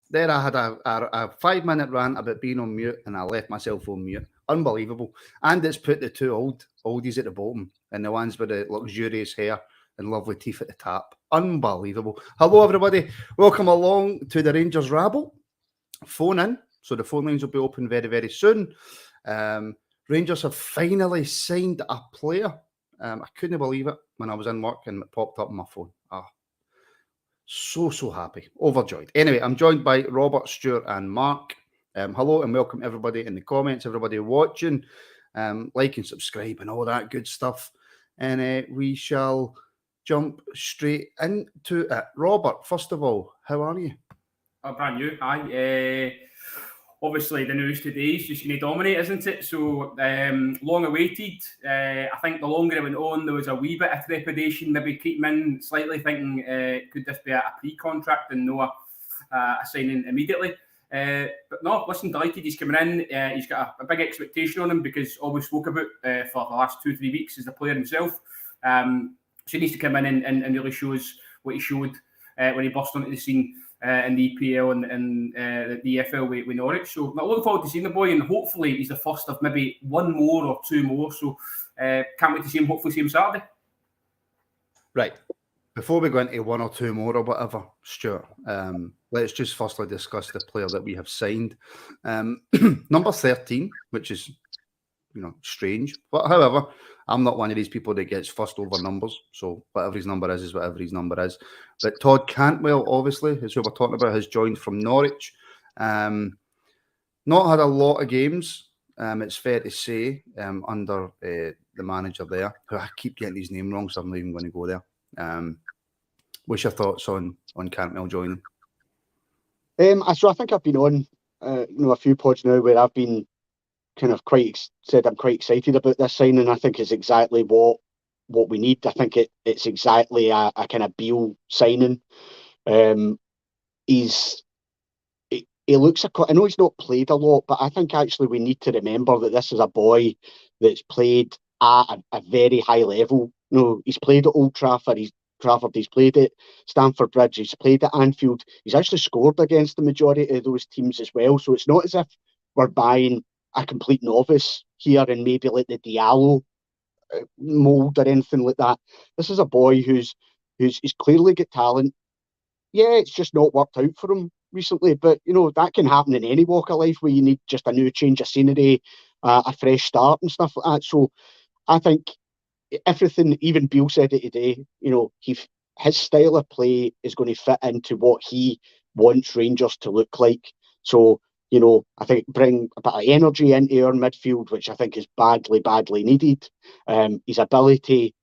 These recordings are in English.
There I had a 5-minute rant about being on mute, and I left myself on mute. Unbelievable. And it's put the two oldies at the bottom, and the ones with the luxurious hair and lovely teeth at the top. Unbelievable. Hello, everybody. Welcome along to the Rangers Rabble. Phone in. So the phone lines will be open very, very soon. Rangers have finally signed a player. I couldn't believe it when I was in work and it popped up on my phone. So happy, overjoyed. Anyway, I'm joined by Robert, Stuart, and Mark. Hello and welcome everybody in the comments, everybody watching, like and subscribe and all that good stuff. And we shall jump straight into it. Robert, first of all, how are you? Brand new. Obviously, the news today is just going to dominate, isn't it? So, long awaited. I think the longer it went on, there was a wee bit of trepidation, maybe keep him in slightly, thinking, could this be a pre-contract and no a signing immediately? But no, listen, delighted he's coming in. He's got a big expectation on him because all we spoke about for the last 2-3 weeks is the player himself. So he needs to come in and really shows what he showed when he burst onto the scene. In the EPL and the EFL with Norwich. So I look forward to seeing the boy, and hopefully he's the first of maybe one more or two more. So can't wait to see him, hopefully see him Saturday. Right. Before we go into one or two more or whatever, Stuart, let's just firstly discuss the player that we have signed. Number 13, which is, strange. But however, I'm not one of these people that gets fussed over numbers. So whatever his number is whatever his number is. But Todd Cantwell, obviously, is who we're talking about, has joined from Norwich. Not had a lot of games, it's fair to say, under the manager there, who I keep getting his name wrong, so I'm not even going to go there. What's your thoughts on Cantwell joining? So I think I've been on a few pods now where I've been kind of I'm quite excited about this signing. I think it's exactly what we need. I think it's exactly a kind of Beale signing. He looks I know he's not played a lot, but I think actually we need to remember that this is a boy that's played at a very high level. He's played at Old Trafford, he's played at Stamford Bridge, he's played at Anfield. He's actually scored against the majority of those teams as well. So it's not as if we're buying a complete novice here and maybe like the Diallo mould or anything like that. This is a boy who's clearly got talent. Yeah, it's just not worked out for him recently, but that can happen in any walk of life where you need just a new change of scenery, a fresh start and stuff like that. So I think everything, even Beale said it today, his style of play is going to fit into what he wants Rangers to look like. So I think bring a bit of energy into our midfield, which I think is badly needed. His ability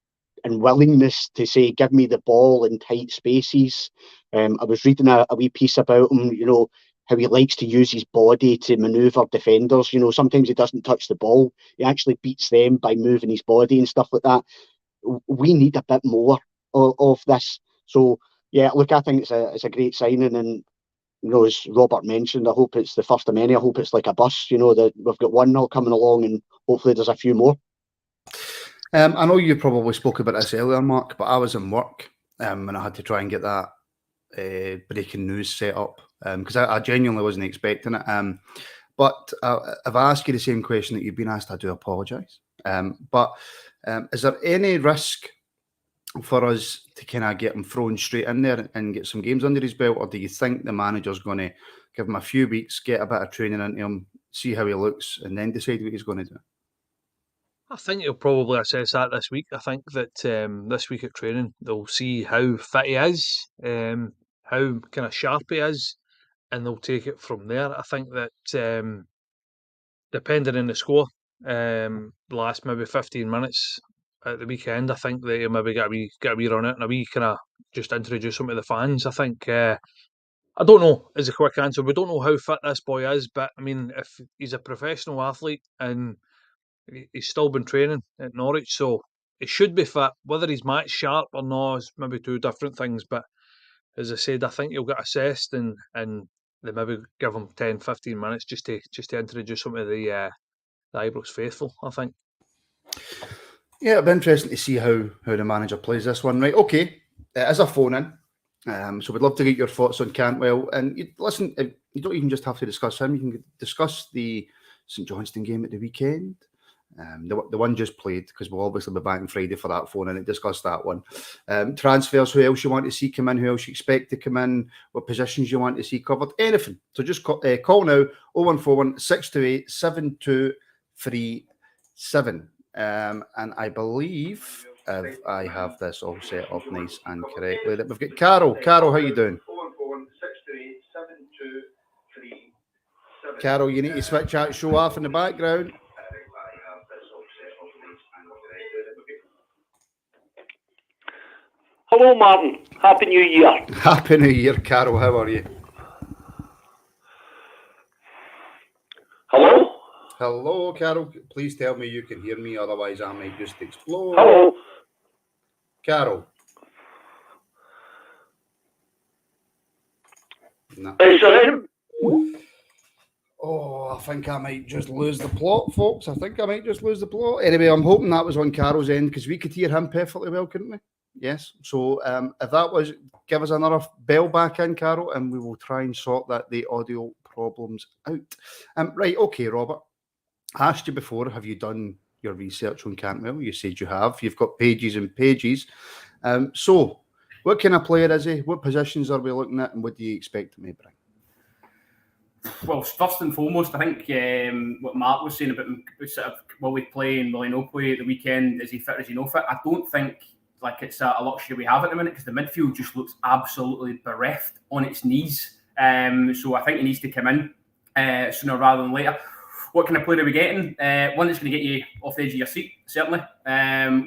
and willingness to say, give me the ball in tight spaces. I was reading a wee piece about him, how he likes to use his body to manoeuvre defenders. Sometimes he doesn't touch the ball. He actually beats them by moving his body and stuff like that. We need a bit more of this. So, yeah, look, I think it's a great signing, and as Robert mentioned, I hope it's the first of many. I hope it's like a bus, that we've got one now coming along and hopefully there's a few more. I know you probably spoke about this earlier, Mark, but I was in work and I had to try and get that breaking news set up because I genuinely wasn't expecting it. But if I ask you the same question that you've been asked, I do apologise. But is there any risk for us to kind of get him thrown straight in there and get some games under his belt, or do you think the manager's going to give him a few weeks, get a bit of training into him, see how he looks, and then decide what he's going to do? I think he'll probably assess that this week. I think that this week at training, they'll see how fit he is, how kind of sharp he is, and they'll take it from there. I think that depending on the score, the last maybe 15 minutes at the weekend, I think that he'll maybe get a wee run out and a wee kind of just introduce him to the fans. I think, I don't know, is a quick answer. We don't know how fit this boy is, but I mean, if he's a professional athlete and he's still been training at Norwich, so he should be fit. Whether he's match sharp or not is maybe two different things, but as I said, I think he'll get assessed and they maybe give him 10, 15 minutes just to introduce him to the Ibrox faithful, I think. Yeah, it'll be interesting to see how the manager plays this one. Right, okay, it is a phone-in. So we'd love to get your thoughts on Cantwell. And listen, you don't even just have to discuss him. You can discuss the St Johnstone game at the weekend. The one just played, because we'll obviously be back on Friday for that phone and discuss that one. Transfers, who else you want to see come in, who else you expect to come in, what positions you want to see covered, anything. So just call now, 0141 628 7237. And I believe, if I have this all set up nice and correctly, that we've got Carol. Carol, how you doing? Carol, you need to switch that show off in the background. Hello, Martin. Happy New Year. Happy New Year, Carol. How are you? Hello? Hello, Carol. Please tell me you can hear me, otherwise I might just explode. Hello? Carol. No. Is there any... Oh, I think I might just lose the plot, folks. I think I might just lose the plot. Anyway, I'm hoping that was on Carol's end, because we could hear him perfectly well, couldn't we? Yes. So if that was, give us another bell back in, Carol, and we will try and sort the audio problems out. Right. Okay, Robert. I asked you before, have you done your research on Cantwell? You said you have. You've got pages and pages. So what kind of player is he? What positions are we looking at, and what do you expect him to bring? Well, first and foremost, I think what Mark was saying about sort of will he play and will he not play at the weekend? Is he fit? Is he no fit? I don't think it's a luxury we have at the minute, because the midfield just looks absolutely bereft on its knees. So I think he needs to come in sooner rather than later. What kind of player are we getting? One that's going to get you off the edge of your seat, certainly.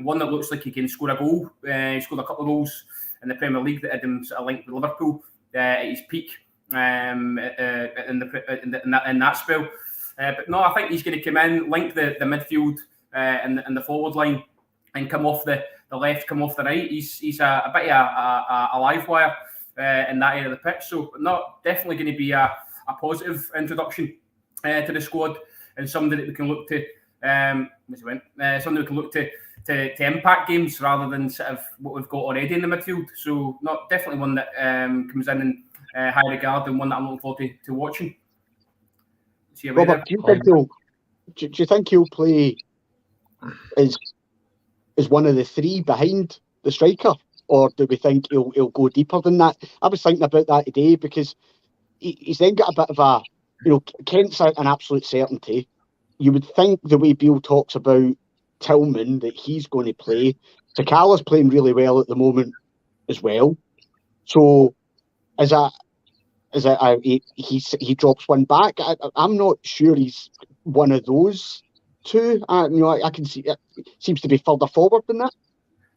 One that looks like he can score a goal. He scored a couple of goals in the Premier League that had him sort of linked with Liverpool at his peak in that spell. But no, I think he's going to come in, link the midfield and the forward line, and come off the left, come off the right. He's a bit of a live wire in that area of the pitch. So not definitely going to be a positive introduction to the squad, and somebody that we can look to somebody we can look to impact games rather than sort of what we've got already in the midfield. So not definitely one that comes in high regard, and one that I'm looking forward to watching. Robert, do you think he'll play as one of the three behind the striker, or do we think he'll go deeper than that? I was thinking about that today, because he's then got a bit of a, Kent's an absolute certainty. You would think the way Beale talks about Tillman that he's going to play. Sakala's playing really well at the moment as well. So he drops one back. I'm not sure he's one of those two. I can see it seems to be further forward than that.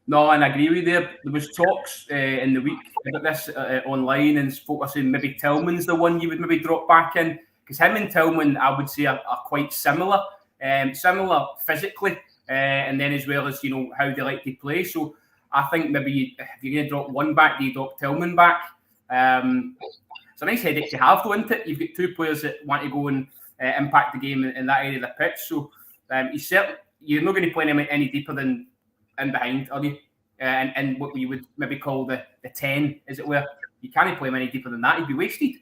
No, and I agree with you there. There was talks in the week about this online, and folk are saying maybe Tillman's the one you would maybe drop back in, because him and Tillman, I would say, are quite similar physically, and then as well as how they like to play. So I think maybe if you're going to drop one back, you drop Tillman back. It's a nice headache to have, though, isn't it? You've got two players that want to go and impact the game in that area of the pitch. So you're not going to play him any deeper than in behind, are you? And what we would maybe call the 10, as it were. You can't play him any deeper than that. He'd be wasted.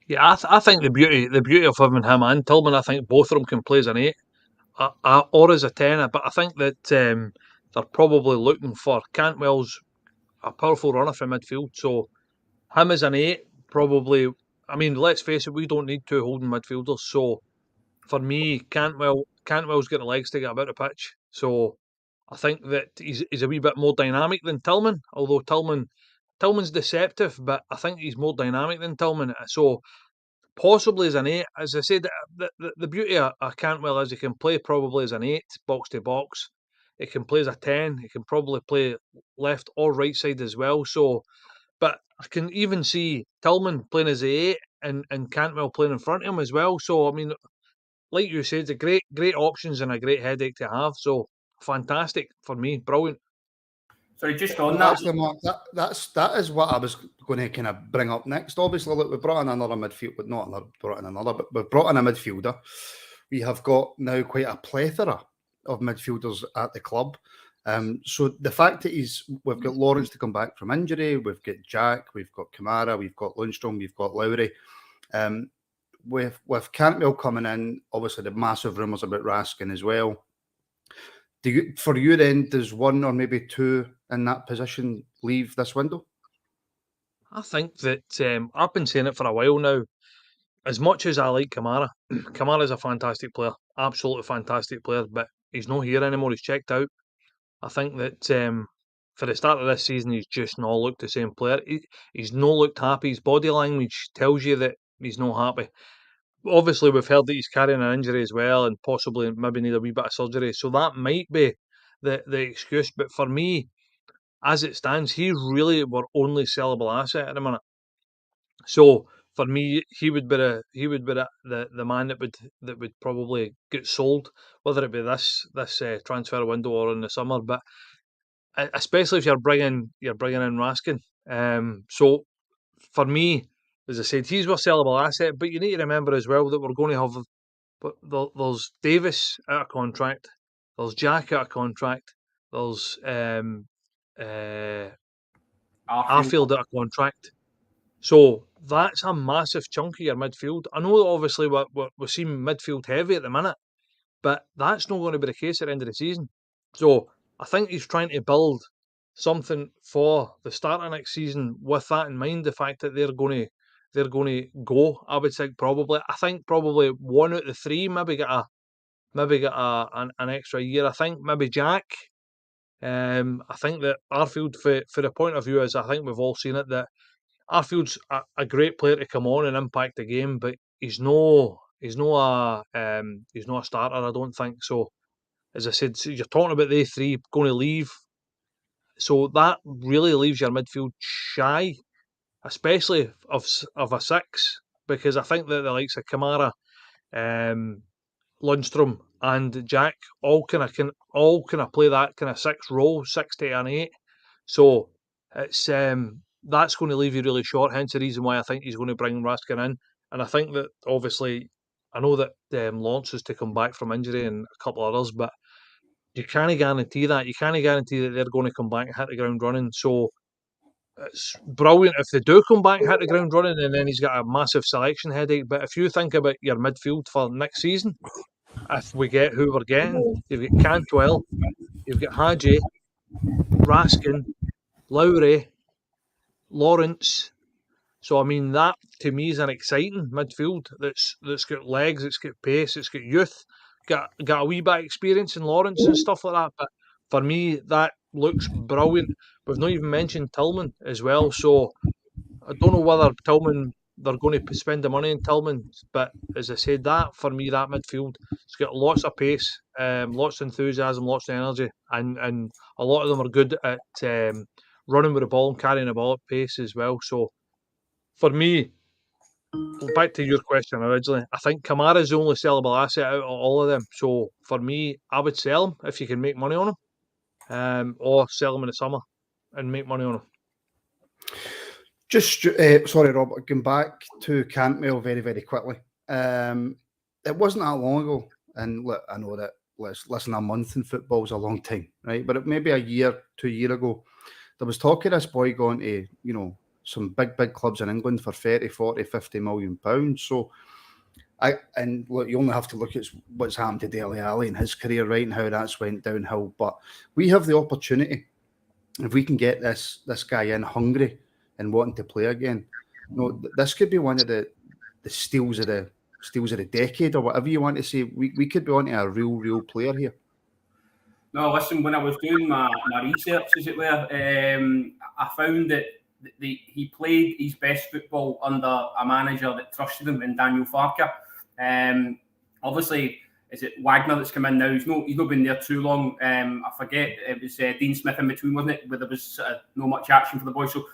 Yeah, I think the beauty of having him and Tillman, I think both of them can play as an 8 or as a 10. But I think that they're probably looking for Cantwell's a powerful runner from midfield. So him as an 8, probably. I mean, let's face it, we don't need two holding midfielders. So for me, Cantwell's got the legs to get about the pitch. So I think that he's a wee bit more dynamic than Tillman, although Tillman's deceptive, but I think he's more dynamic than Tillman. So possibly as an 8. As I said, the beauty of Cantwell is he can play probably as an 8, box to box. He can play as a 10. He can probably play left or right side as well. So, but I can even see Tillman playing as a 8 and Cantwell playing in front of him as well. So, I mean, like you said, it's a great options and a great headache to have. So, fantastic for me. Brilliant. Sorry, just on that. Actually, Mark, that is what I was going to kind of bring up next. Obviously, look, we brought in another midfielder, but we've brought in a midfielder. We have got now quite a plethora of midfielders at the club. So the fact that we've got Lawrence to come back from injury, we've got Jack, we've got Kamara, we've got Lundstrom, we've got Lowry. With Cantwell coming in, obviously the massive rumours about Raskin as well. For you then, does one or maybe two in that position leave this window? I think that I've been saying it for a while now. As much as I like Kamara, Kamara's a fantastic player, absolutely fantastic player, but he's not here anymore. He's checked out. I think that for the start of this season, he's just not looked the same player. He's not looked happy. His body language tells you that he's not happy. Obviously, we've heard that he's carrying an injury as well, and possibly maybe need a wee bit of surgery. So that might be the excuse. But for me, as it stands, he's really our only sellable asset at the minute. So for me, he would be the man that would probably get sold, whether it be this transfer window or in the summer. But especially if you're bringing in Raskin. So for me, as I said, he's a sellable asset. But you need to remember as well that we're going to have. But there's Davis out of contract. There's Jack out of contract. There's Arfield out of contract. So that's a massive chunk of your midfield. I know that obviously we're seeing midfield heavy at the minute, but that's not going to be the case at the end of the season. So I think he's trying to build something for the start of next season with that in mind. The fact that they're going to go, I would say I think probably one out of the three maybe get an extra year. I think maybe Jack. I think that Arfield, for the point of view, is I think we've all seen it that Arfield's a great player to come on and impact the game, but he's no a starter. I don't think so. As I said, so you're talking about they three going to leave, so that really leaves your midfield shy, especially of a six, because I think that the likes of Kamara, Lundstrom, and Jack all kind of play that kind of six role, 6 to an 8. So it's that's going to leave you really short. Hence the reason why I think he's going to bring Raskin in, and I think that obviously I know that Lawrence is to come back from injury and a couple of others, but you can't guarantee that. You can't guarantee that they're going to come back and hit the ground running. So it's brilliant if they do come back and hit the ground running, and then he's got a massive selection headache. But if you think about your midfield for next season, if we get who we're getting, you've got Cantwell, you've got Hadji, Raskin, Lowry, Lawrence. So I mean that to me is an exciting midfield that's got legs, it's got pace, it's got youth, got a wee bit of experience in Lawrence and stuff like that. But for me, that looks brilliant. We've not even mentioned Tillman as well. So I don't know whether Tillman they're going to spend the money on Tillman, but as I said, that for me, that midfield, it's got lots of pace, lots of enthusiasm, lots of energy, and a lot of them are good at running with the ball and carrying the ball at pace as well. So for me, back to your question originally, I think Kamara's the only sellable asset out of all of them. So for me, I would sell him if you can make money on him, or sell him in the summer and make money on him. Just sorry, Rob, going back to Cantwell very, very quickly. It wasn't that long ago, and look, I know that listen, a month in football is a long time, right? But maybe a year, 2 years ago, there was talk of this boy going to, some big clubs in England for 30, 40, 50 million pounds. So, look, you only have to look at what's happened to Dele Alli in his career, right, and how that's went downhill. But we have the opportunity, if we can get this guy in hungry and wanting to play again. This could be one of the steals of the decade, or whatever you want to say. We could be onto a real player here. No, listen, when I was doing my research, as it were, I found that he played his best football under a manager that trusted him in Daniel Farke. Obviously, is it Wagner that's come in now? He's not been there too long. I forget, it was Dean Smith in between, wasn't it? Where there was not much action for the boys. So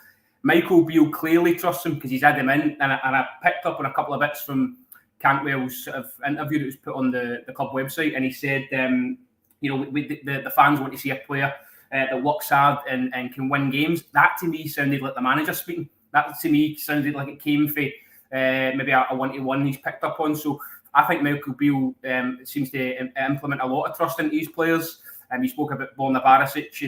Michael Beale clearly trusts him because he's had him in. And I picked up on a couple of bits from Cantwell's sort of interview that was put on the club website. And he said, the fans want to see a player that works hard and can win games. That to me sounded like the manager speaking. That to me sounded like it came from maybe a one-to-one he's picked up on. So I think Michael Beale seems to implement a lot of trust into his players. You spoke about Borna Barisic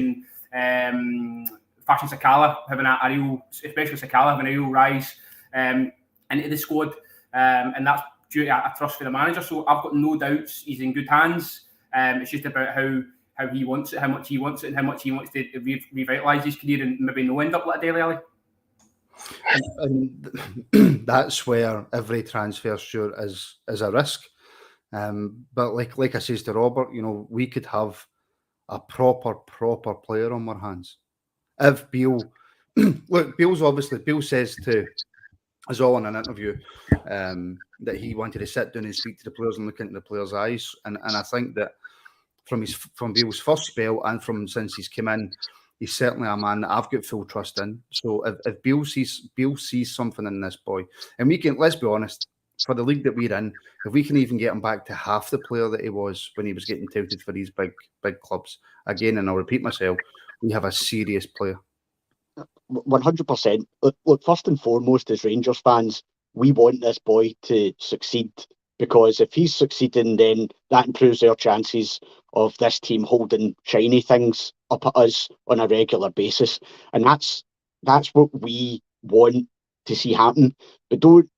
and Fashion Sakala having a real, especially Sakala having a real rise into the squad, and that's due to a trust for the manager. So I've got no doubts he's in good hands. It's just about how he wants it, how much he wants it, and how much he wants to revitalise his career and maybe no end up like a Dele Alli. And that's where every transfer, sure, is a risk. But like I says to Robert, we could have a proper player on our hands. If Beale, look, Beale says to us all in an interview that he wanted to sit down and speak to the players and look into the players' eyes. And I think that from Beale's first spell and from since he's come in, he's certainly a man that I've got full trust in. So if Beale sees something in this boy, and we can, let's be honest, for the league that we're in, if we can even get him back to half the player that he was when he was getting touted for these big clubs, again, and I'll repeat myself, we have a serious player. 100%. Look, first and foremost, as Rangers fans, we want this boy to succeed, because if he's succeeding, then that improves our chances of this team holding shiny things up at us on a regular basis. And that's what we want to see happen. But don't,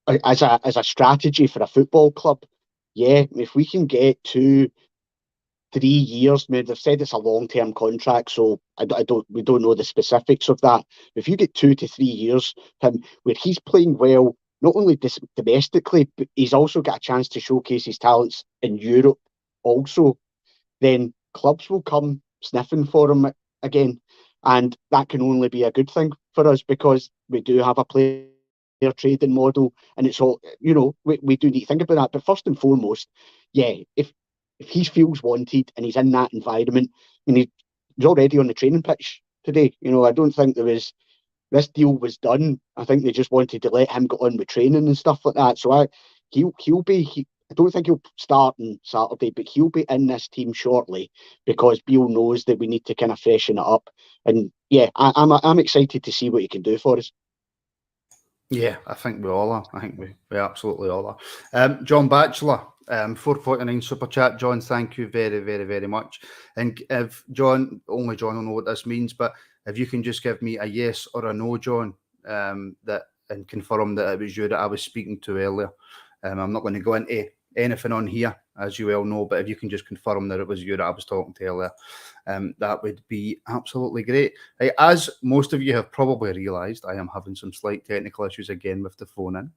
as a strategy for a football club, yeah, if we can get 2-3 years, maybe they've said it's a long-term contract, so we don't know the specifics of that. If you get 2 to 3 years him where he's playing well, not only domestically, but he's also got a chance to showcase his talents in Europe also, then clubs will come sniffing for him again. And that can only be a good thing for us, because we do have a player trading model, and it's all, we do need to think about that. But first and foremost, yeah, if he feels wanted and he's in that environment, I mean, he's already on the training pitch today. I don't think this deal was done. I think they just wanted to let him get on with training and stuff like that. So I don't think he'll start on Saturday, but he'll be in this team shortly, because Beale knows that we need to kind of freshen it up. And yeah, I'm excited to see what he can do for us. Yeah, I think we all are. I think we absolutely all are. John Batchelor, 449 super chat. John, thank you very, very, very much. And if only John will know what this means, but if you can just give me a yes or a no, John, and confirm that it was you that I was speaking to earlier. I'm not going to go into anything on here, as you well know, but if you can just confirm that it was you that I was talking to earlier, that would be absolutely great. As most of you have probably realised, I am having some slight technical issues again with the phone in,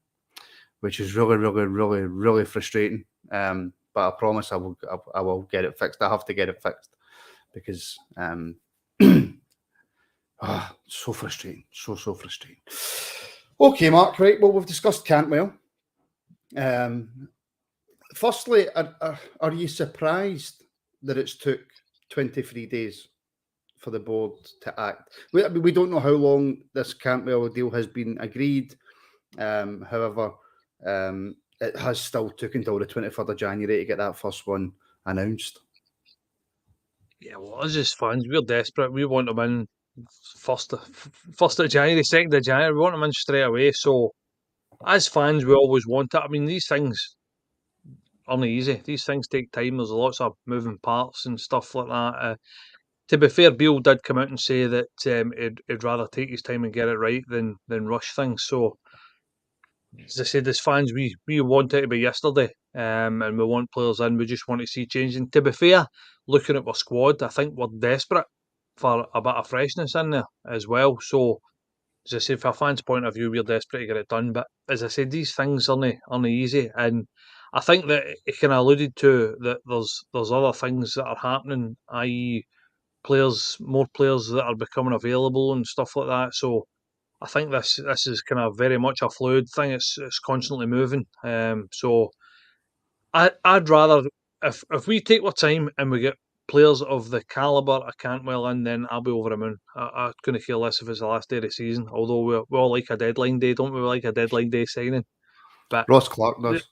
which is really, really, really, really frustrating. But I promise I will get it fixed. I have to get it fixed, because so frustrating, so frustrating. Okay, Mark. Right. Well, we've discussed Cantwell. Firstly, are you surprised that it's took 23 days for the board to act? We don't know how long this Cantwell deal has been agreed. However, it has still took until the 23rd of January to get that first one announced. Yeah, well, us as fans, we're desperate. We want them in first of January, 2nd of January. We want them in straight away. So, as fans, we always want it. I mean, these things aren't easy. These things take time. There's lots of moving parts and stuff like that. To be fair, Beale did come out and say that he'd rather take his time and get it right than rush things. So, as I said, as fans, we want it to be yesterday, and we want players in. We just want to see change. And to be fair, looking at our squad, I think we're desperate for a bit of freshness in there as well. So, as I said, from a fan's point of view, we're desperate to get it done. But as I said, these things aren't easy, and I think that it kind of alluded to that there's other things that are happening, i.e., more players that are becoming available and stuff like that. So I think this is kind of very much a fluid thing. It's constantly moving. So I'd rather, if we take our time and we get players of the calibre of Cantwell in, then I'll be over the moon. I couldn't care less if it's the last day of the season. Although we all like a deadline day, don't we? We like a deadline day signing. But Ross Clark does.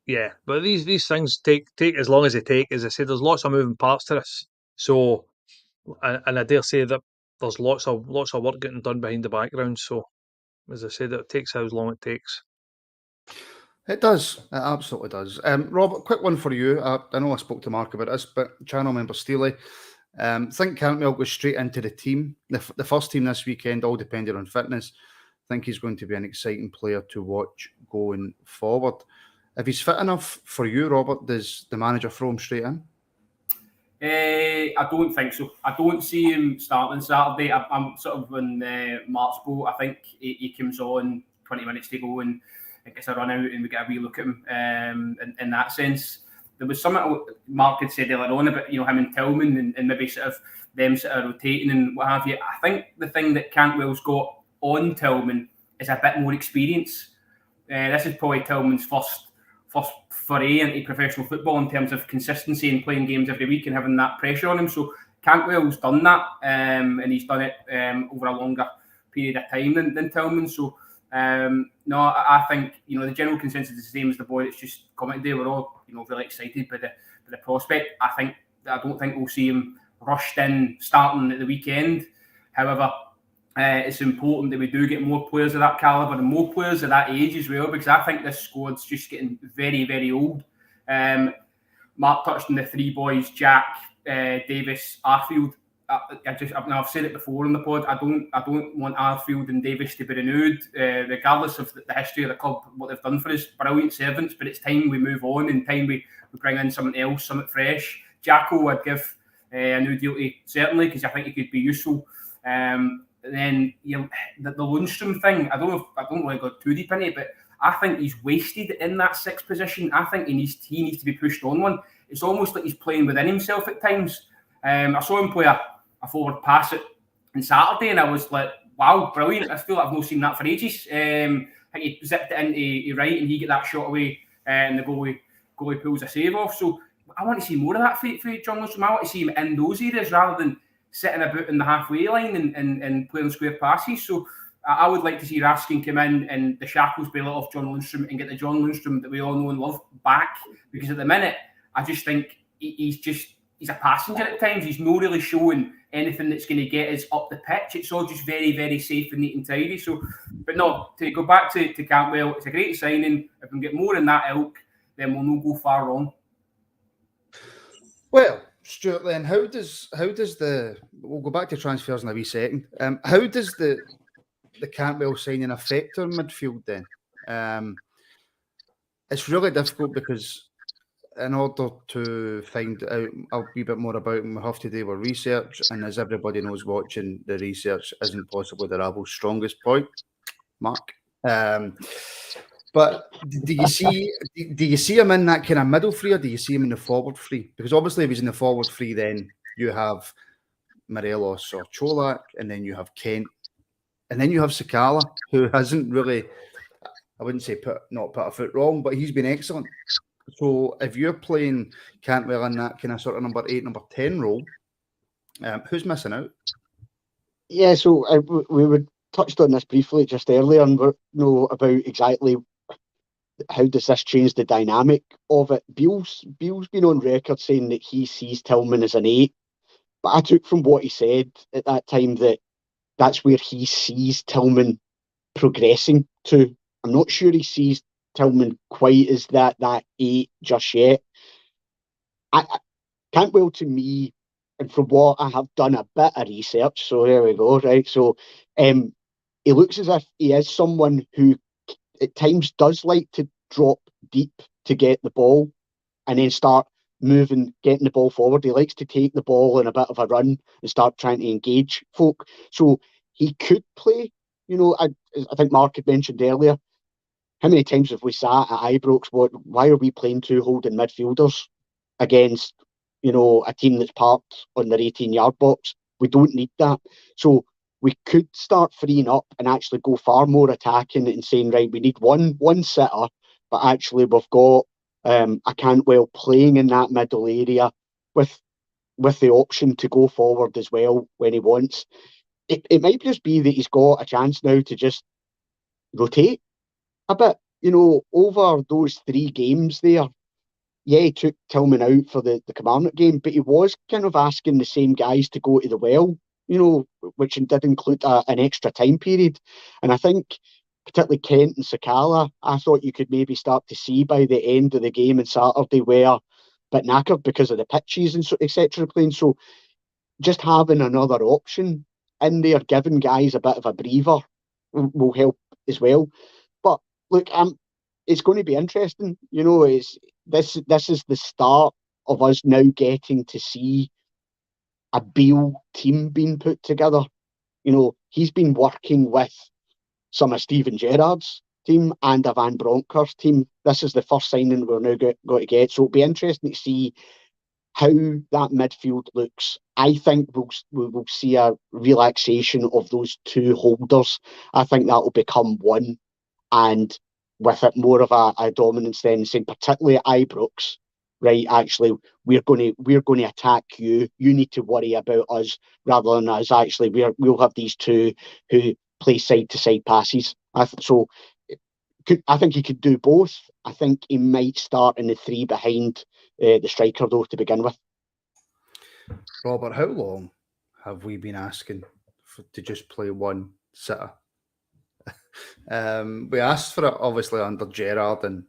Yeah, but these things take as long as they take. As I said, there's lots of moving parts to this. So, and I dare say that there's lots of work getting done behind the background. So, as I said, it takes how long it takes. It does. It absolutely does. Robert, quick one for you. I know I spoke to Mark about this, but channel member Steely, think Cantwell goes straight into the team, the first team this weekend, all depending on fitness. I think he's going to be an exciting player to watch going forward. If he's fit enough for you, Robert, does the manager throw him straight in? I don't think so. I don't see him starting Saturday. I'm sort of on Mark's boat. I think he comes on 20 minutes to go and gets a run out and we get a wee look at him in that sense. There was something Mark had said earlier on about him and Tillman and maybe sort of them sort of rotating and what have you. I think the thing that Cantwell's got on Tillman is a bit more experience. This is probably Tillman's first foray into professional football in terms of consistency and playing games every week and having that pressure on him. So Cantwell's done that, and he's done it over a longer period of time than Tillman. So no, I think the general consensus is the same as the boy that's just commented there. We're all really excited by the prospect. I don't think we'll see him rushed in starting at the weekend. However, it's important that we do get more players of that calibre and more players of that age as well, because I think this squad's just getting very, very old. Mark touched on the three boys, Jack, Davis, Arfield. I've said it before in the pod. I don't want Arfield and Davis to be renewed, regardless of the history of the club, what they've done for us. Brilliant servants, but it's time we move on and time we bring in something else, something fresh. Jacko, I'd give a new deal to, certainly, because I think he could be useful. And then the Lundstrom thing, I don't want to go too deep into it, but I think he's wasted in that sixth position. I think he needs to be pushed on one. It's almost like he's playing within himself at times. I saw him play a forward pass on Saturday, and I was like, wow, brilliant. I feel like I've not seen that for ages. I think he zipped it into right, and he get that shot away, and the goalie pulls a save off. So I want to see more of that for John Lundstrom. I want to see him in those areas rather than sitting about in the halfway line and playing square passes. So I would like to see Raskin come in and the shackles be let off John Lundstrom and get the John Lundstrom that we all know and love back. Because at the minute, I just think he's a passenger at times. He's not really showing anything that's going to get us up the pitch. It's all just very, very safe and neat and tidy. So, but no, to go back to Cantwell, it's a great signing. If we can get more in that ilk, then we'll not go far wrong. Well, Stuart, then how does we'll go back to transfers in a wee second. How does the Cantwell signing affect our midfield then? It's really difficult because in order to find out a wee bit more about him, we have to do our research, and as everybody knows watching, the research isn't possibly the Rabble's strongest point, Mark. But do you see him in that kind of middle three, or do you see him in the forward three? Because obviously, if he's in the forward three, then you have Morelos or Cholak, and then you have Kent, and then you have Sakala, who hasn't really, I wouldn't say not put a foot wrong, but he's been excellent. So if you're playing Cantwell in that kind of sort of number 8, number 10 role, who's missing out? Yeah, so we would touched on this briefly just earlier, and we know about exactly how does this change the dynamic of it. Beale's been on record saying that he sees Tillman as an 8, but I took from what he said at that time that that's where he sees Tillman progressing to. I'm not sure he sees Tillman quite as that 8 just yet. Cantwell, to me, and from what I have done a bit of research, so there we go, right? So he looks as if he is someone who at times does like to drop deep to get the ball and then start moving, getting the ball forward. He likes to take the ball in a bit of a run and start trying to engage folk. So he could play, I think Mark had mentioned earlier, how many times have we sat at Ibrox? Why are we playing 2 holding midfielders against, a team that's parked on their 18-yard box? We don't need that. So we could start freeing up and actually go far more attacking and saying, right, we need one sitter, but actually we've got a Cantwell playing in that middle area with the option to go forward as well when he wants. It might just be that he's got a chance now to just rotate a bit, over those 3 games there. Yeah, he took Tillman out for the Kilmarnock game, but he was kind of asking the same guys to go to the well, which did include an extra time period. And I think particularly Kent and Sakala, I thought you could maybe start to see by the end of the game on Saturday were a bit knackered because of the pitches and so, etc. playing. So just having another option in there, giving guys a bit of a breather will help as well. But look, it's going to be interesting. You know, this is the start of us now getting to see a Beale team being put together. You know, he's been working with some of Steven Gerrard's team and a Van Bronckhorst team. This is the first signing we're now going to get. So it'll be interesting to see how that midfield looks. I think we'll see a relaxation of those two holders. I think that will become one, and with it more of a dominance then, saying particularly at Ibrox, right, actually we're going to attack you. You need to worry about us rather than us. Actually, we'll have these two who play side to side passes. I think he could do both. I think he might start in the three behind the striker though to begin with. Robert, how long have we been asking to just play one sitter? We asked for it obviously under Gerrard, and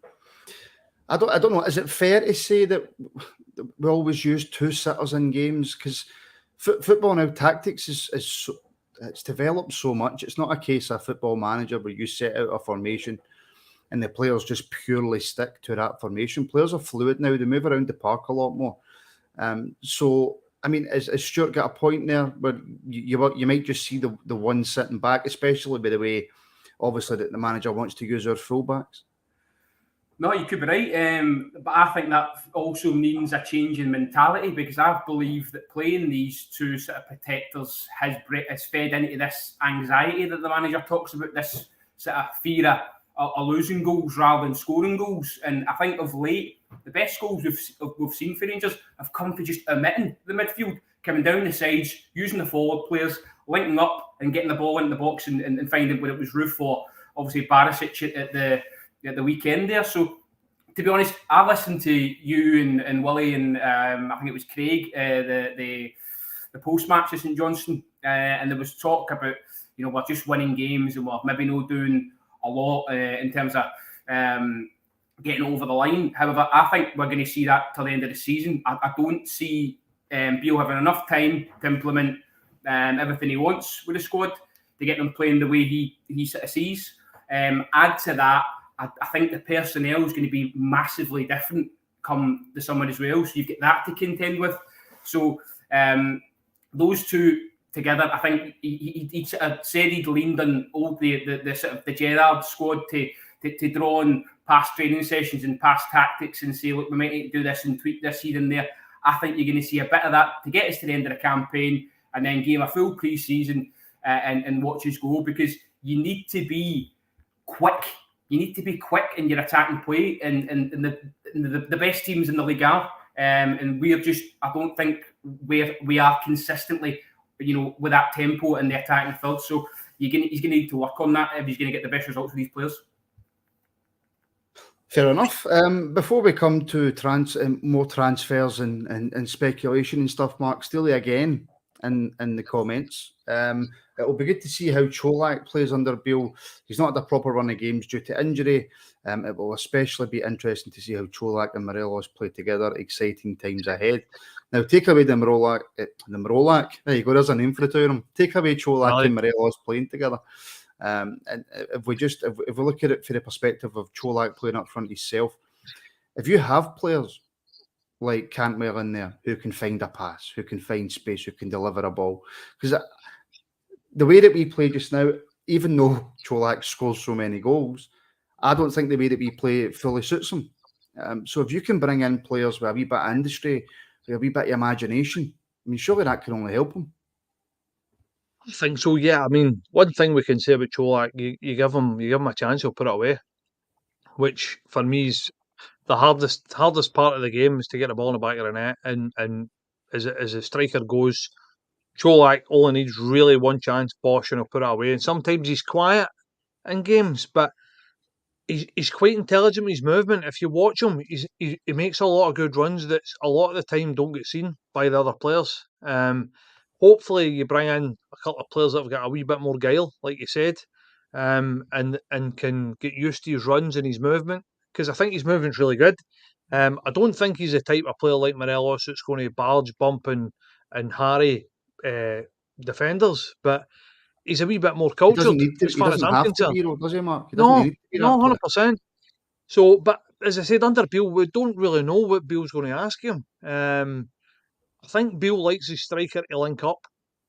I don't know. Is it fair to say that we always use two sitters in games? Because football now tactics is so, it's developed so much. It's not a case of Football Manager where you set out a formation and the players just purely stick to that formation. Players are fluid now; they move around the park a lot more. So, I mean, has Stuart got a point there where you might just see the one sitting back, especially by the way, obviously, that the manager wants to use our fullbacks? No, you could be right, but I think that also means a change in mentality, because I believe that playing these two sort of protectors has fed into this anxiety that the manager talks about, this sort of fear of losing goals rather than scoring goals. And I think of late, the best goals we've seen for Rangers have come for just omitting the midfield, coming down the sides, using the forward players, linking up and getting the ball into the box and finding where it was Roof or obviously Barisic at the weekend there. So, to be honest, I listened to you and Willie and I think it was Craig, the post-match at St Johnstone, and there was talk about, you know, we're just winning games and we're maybe not doing a lot in terms of getting over the line. However, I think we're going to see that till the end of the season. I don't see Beale having enough time to implement everything he wants with the squad to get them playing the way he sort of sees. Add to that, I think the personnel is going to be massively different come the summer as well. So you've got that to contend with. So those two together, I think he sort of said he'd leaned on all the sort of the Gerrard squad to draw on past training sessions and past tactics and say, look, we might need to do this and tweak this here and there. I think you're going to see a bit of that to get us to the end of the campaign and then give a full pre-season and watch us go, because you need to be quick. You need to be quick in your attacking play, and the best teams in the league are. And we're just, I don't think we are consistently, you know, with that tempo and the attacking field. So he's going to need to work on that if he's going to get the best results with these players. Fair enough. Before we come to more transfers and speculation and stuff, Mark Steely again in the comments. It will be good to see how Cholak plays under Beale. He's not had a proper run of games due to injury. It will especially be interesting to see how Cholak and Morelos play together. Exciting times ahead. Now, take away the Morelos. There you go. There's a name for the two of them. Take away Cholak and Morelos playing together. And if we look at it from the perspective of Cholak playing up front himself, if you have players like Cantwell in there who can find a pass, who can find space, who can deliver a ball, because the way that we play just now, even though Cholak scores so many goals, I don't think the way that we play fully suits him. So if you can bring in players with a wee bit of industry, with a wee bit of imagination, I mean, surely that can only help him. I think so, yeah. I mean, one thing we can say about Cholak, you give him a chance, he'll put it away. Which for me is the hardest part of the game, is to get the ball in the back of the net. And as a striker goes, Cholak only needs really one chance, Bosch, and he'll put it away. And sometimes he's quiet in games, but he's quite intelligent with his movement. If you watch him, he makes a lot of good runs that a lot of the time don't get seen by the other players. Hopefully you bring in a couple of players that have got a wee bit more guile, like you said. and can get used to his runs and his movement, because I think his movement's really good. I don't think he's the type of player like Morelos that's going to barge, bump, and harry defenders, but he's a wee bit more He cultured doesn't need to. as He far as doesn't I'm have to concerned. be, does he, Mark? He doesn't No, need to be no, that player. 100%. So, but as I said, under Beale, we don't really know what Beale's going to ask him. I think Beale likes his striker to link up,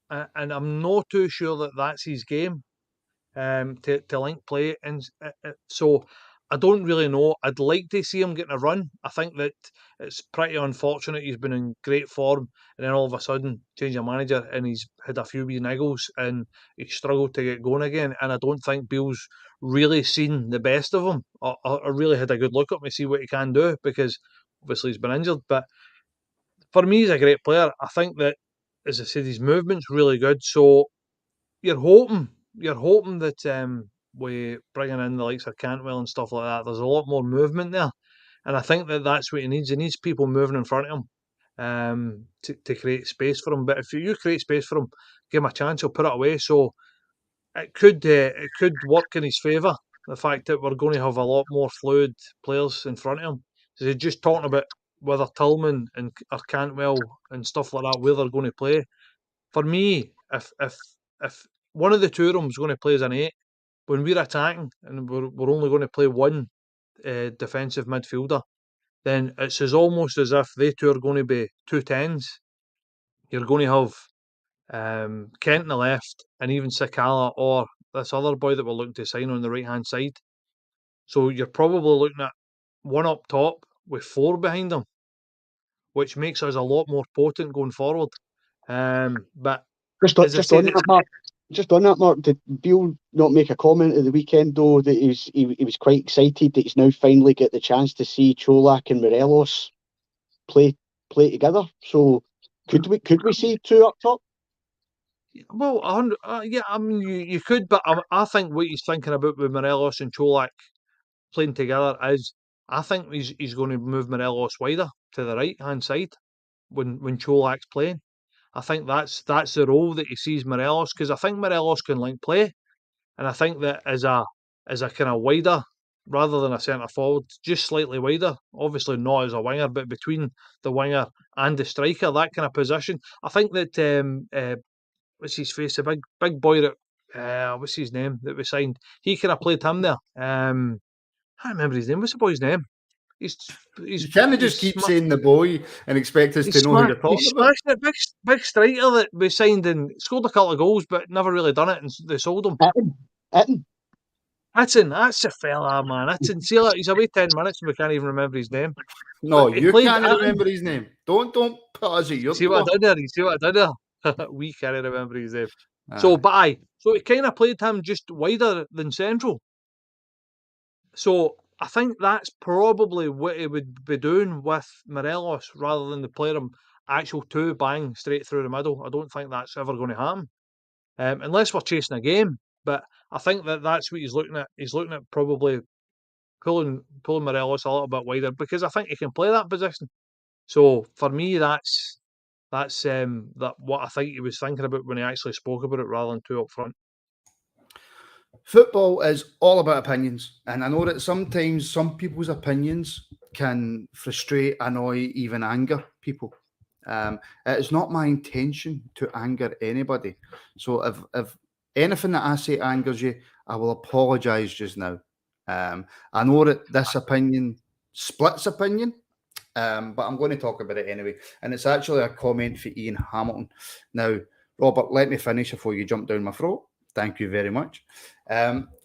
and I'm not too sure that that's his game, to link play. And so I don't really know. I'd like to see him getting a run. I think that it's pretty unfortunate. He's been in great form, and then all of a sudden change of manager, and he's had a few wee niggles, and he's struggled to get going again. And I don't think Beale's really seen the best of him, or really had a good look at him to see what he can do, because obviously he's been injured. But for me, he's a great player. I think that, as I said, his movement's really good. So you're hoping that with bringing in the likes of Cantwell and stuff like that, there's a lot more movement there, and I think that that's what he needs. He needs people moving in front of him, to create space for him. But if you create space for him, give him a chance, he'll put it away. So it could work in his favour. The fact that we're going to have a lot more fluid players in front of him. So they're just talking about whether Tillman or Cantwell and stuff like that, where they're going to play. For me, if one of the two of them is going to play as an 8, when we're attacking and we're only going to play one defensive midfielder, then it's almost as if they two are going to be 2 10s. You're going to have Kent on the left, and even Sakala or this other boy that we're looking to sign on the right hand side. So you're probably looking at one up top with 4 behind them, which makes us a lot more potent going forward. But Just on that, Mark, did Beale not make a comment at the weekend though that he was quite excited that he's now finally get the chance to see Cholak and Morelos play together? So could we see 2 up top? Well, yeah, I mean, you could, but I think what he's thinking about with Morelos and Cholak playing together is, I think he's going to move Morelos wider to the right hand side when Cholak's playing. I think that's the role that he sees Morelos, because I think Morelos can link play, and I think that as a kind of wider, rather than a centre forward, just slightly wider. Obviously not as a winger, but between the winger and the striker, that kind of position. I think that what's his face, the big boy that what's his name that we signed, he kind of played him there. I can't remember his name. What's the boy's name? You can't just keep saying the boy and expect us to know who you're talking he's about. smashing it. Big striker that we signed and scored a couple of goals, but never really done it, and they sold him. Itten. That's a fella, man. See, like, he's away 10 minutes and we can't even remember his name. No, But he you played can't Itten. remember his name. Don't put us at your See what I did there? We can't remember his name. So he kind of played him just wider than central. So I think that's probably what he would be doing with Morelos, rather than the player him actual 2 bang straight through the middle. I don't think that's ever going to happen, unless we're chasing a game. But I think that's what he's looking at. He's looking at probably pulling Morelos a little bit wider, because I think he can play that position. So for me, that's what I think he was thinking about when he actually spoke about it, rather than 2 up front. Football is all about opinions, and I know that sometimes some people's opinions can frustrate, annoy, even anger people. It is not my intention to anger anybody. So if anything that I say angers you, I will apologise just now. I know that this opinion splits opinion, but I'm going to talk about it anyway. And it's actually a comment for Ian Hamilton. Now, Robert, let me finish before you jump down my throat. Thank you very much.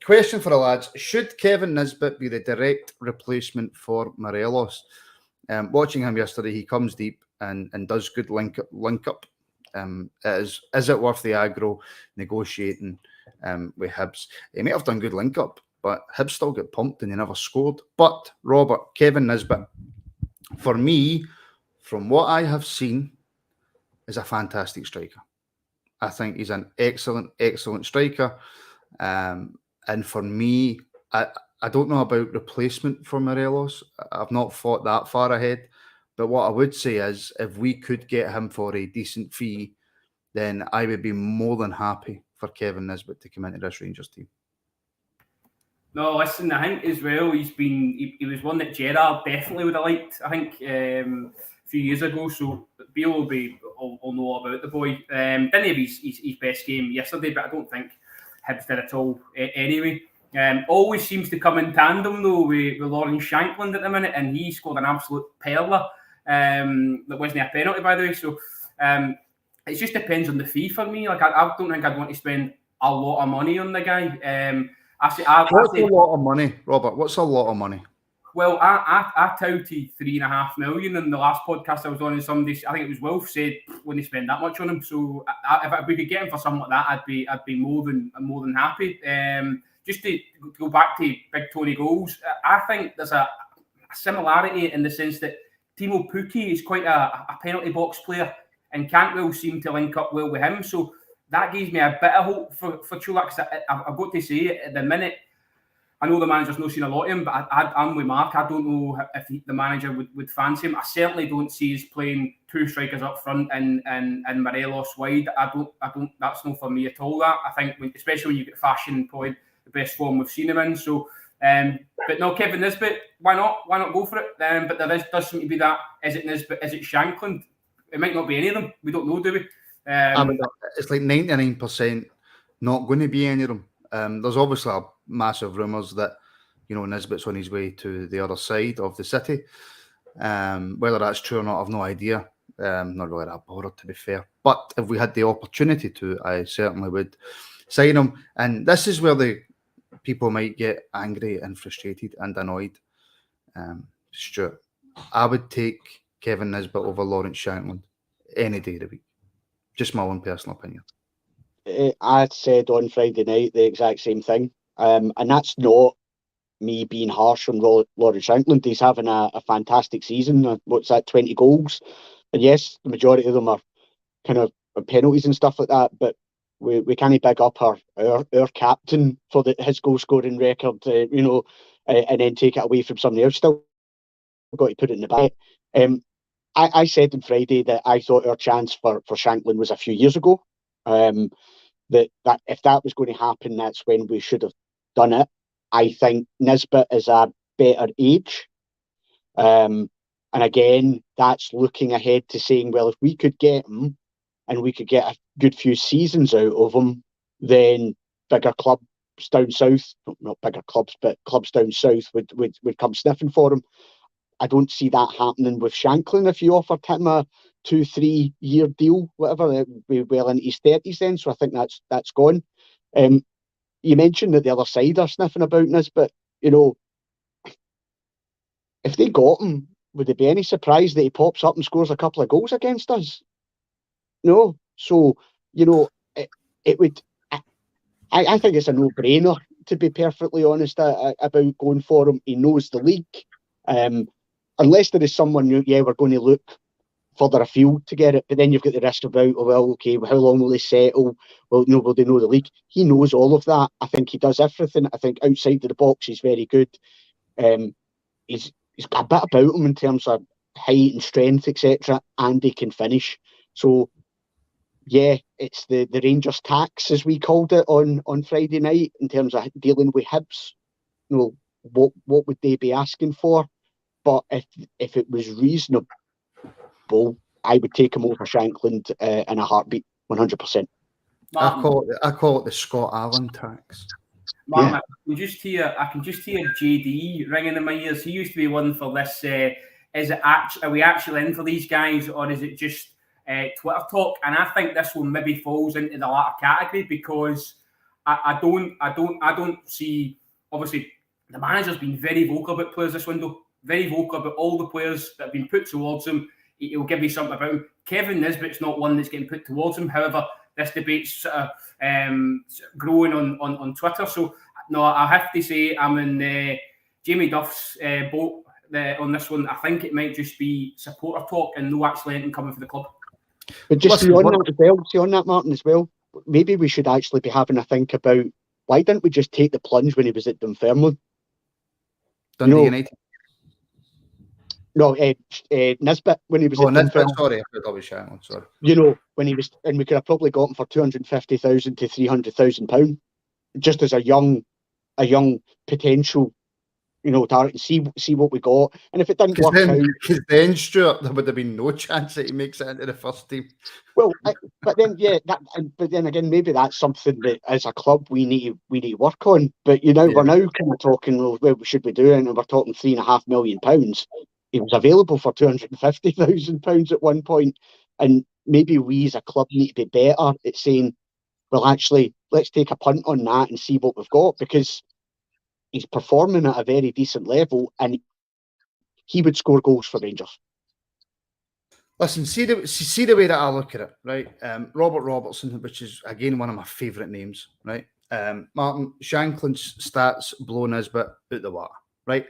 Question for the lads. Should Kevin Nisbet be the direct replacement for Morelos? Watching him yesterday, he comes deep and does good link up. Is it worth the aggro negotiating with Hibs? He may have done good link up, but Hibs still get pumped and he never scored. But Robert, Kevin Nisbet, for me, from what I have seen, is a fantastic striker. I think he's an excellent striker. And for me, I don't know about replacement for Morelos. I've not thought that far ahead. But what I would say is, if we could get him for a decent fee, then I would be more than happy for Kevin Nisbet to come into this Rangers team. No, listen, I think as well, he was one that Gerrard definitely would have liked, I think, a few years ago. So Beale will know all about the boy. Didn't have his best game yesterday, but I don't think Hibs did at all anyway. Always seems to come in tandem though with Lawrence Shankland at the minute, and he scored an absolute perler. That wasn't a penalty, by the way. So it just depends on the fee for me. Like I don't think I'd want to spend a lot of money on the guy. What's a lot of money, Robert? What's a lot of money? Well, I touted 3.5 million in the last podcast I was on, and somebody, I think it was Wolf, said wouldn't spend that much on him. So if we could get him for something like that, I'd be more than happy. Just to go back to Big Tony goals, I think there's a similarity in the sense that Timo Pukki is quite a penalty box player, and Cantwell seemed to link up well with him. So that gives me a bit of hope for Chula. I've got to say, at the minute, I know the manager's not seen a lot of him, but I'm with Mark. I don't know if the manager would fancy him. I certainly don't see us playing two strikers up front and Morelos wide. I don't. That's not for me at all. That I think, especially when you get Fashion, probably the best form we've seen him in. So, but no, Kevin Nisbet. Why not? Why not go for it? But there does seem to be that. Is it Nisbet? Is it Shankland? It might not be any of them. We don't know, do we? It's like 99% not going to be any of them. There's obviously massive rumours that Nisbet's on his way to the other side of the city. Whether that's true or not, I've no idea. Not really that bothered, to be fair. But if we had the opportunity to, I certainly would sign him. And this is where the people might get angry and frustrated and annoyed. Stuart, I would take Kevin Nisbet over Lawrence Shankland any day of the week. Just my own personal opinion. I said on Friday night the exact same thing. And that's not me being harsh on Lawrence Shankland. He's having a fantastic season. What's that, 20 goals? And yes, the majority of them are kind of penalties and stuff like that. But we can't big up our captain for his goal scoring record, and then take it away from somebody else. Still got to put it in the bag. I said on Friday that I thought our chance for Shankland was a few years ago. That if that was going to happen, that's when we should have done it. I think Nisbet is a better age. And again, that's looking ahead to saying, well, if we could get him and we could get a good few seasons out of him, then bigger clubs down south, not bigger clubs, but clubs down south would come sniffing for him. I don't see that happening with Shankland. If you offered him a 2-3 year deal, whatever, it would be well into his 30s then. So I think that's gone. You mentioned that the other side are sniffing about this, but if they got him, would there be any surprise that he pops up and scores a couple of goals against us? No. So it would. I think it's a no-brainer, to be perfectly honest, about going for him. He knows the league. Unless there is someone we're going to look further afield to get it, but then you've got the risk about, how long will they settle? Well, will they know the league? He knows all of that. I think he does everything. I think outside of the box, he's very good. He's got a bit about him in terms of height and strength, etc., and he can finish. So, yeah, it's the Rangers tax, as we called it on Friday night, in terms of dealing with Hibs. What would they be asking for? But if it was reasonable, I would take him over Shankland in a heartbeat, 100%. I call it the Scott Allen tax. Martin, yeah. I can just hear JD ringing in my ears. He used to be one for this. Are we actually in for these guys, or is it just Twitter talk? And I think this one maybe falls into the latter category, because I don't see. Obviously, the manager's been very vocal about players this window. Very vocal about all the players that have been put towards him. He'll give you something about him. Kevin Nisbet's not one that's getting put towards him. However, this debate's growing on Twitter. So, no, I have to say I'm in Jamie Duff's boat on this one. I think it might just be supporter talk and no actually anything coming for the club. But just on that, Martin, as well, maybe we should actually be having a think about, why didn't we just take the plunge when he was at Dunfermline? Dundee United. No, Nisbet, when he was at Nisbet. Sorry, I thought it was Shankland. Sorry. When he was, and we could have probably got him for £250,000 to £300,000, just as a young a young potential, target, see what we got. And if it didn't work out, because then Stuart, there would have been no chance that he makes it into the first team. Well, but then but then again, maybe that's something that as a club we need to work on. But we're now kind of talking, well, what should we do? And we're talking £3.5 million. He was available for £250,000 at one point, and maybe we as a club need to be better at saying, well, actually, let's take a punt on that and see what we've got, because he's performing at a very decent level, and he would score goals for Rangers. Listen, see the way that I look at it, right? Robert Robertson, which is, again, one of my favourite names, right? Martin, Shankland's stats blow Nisbet out the water, right?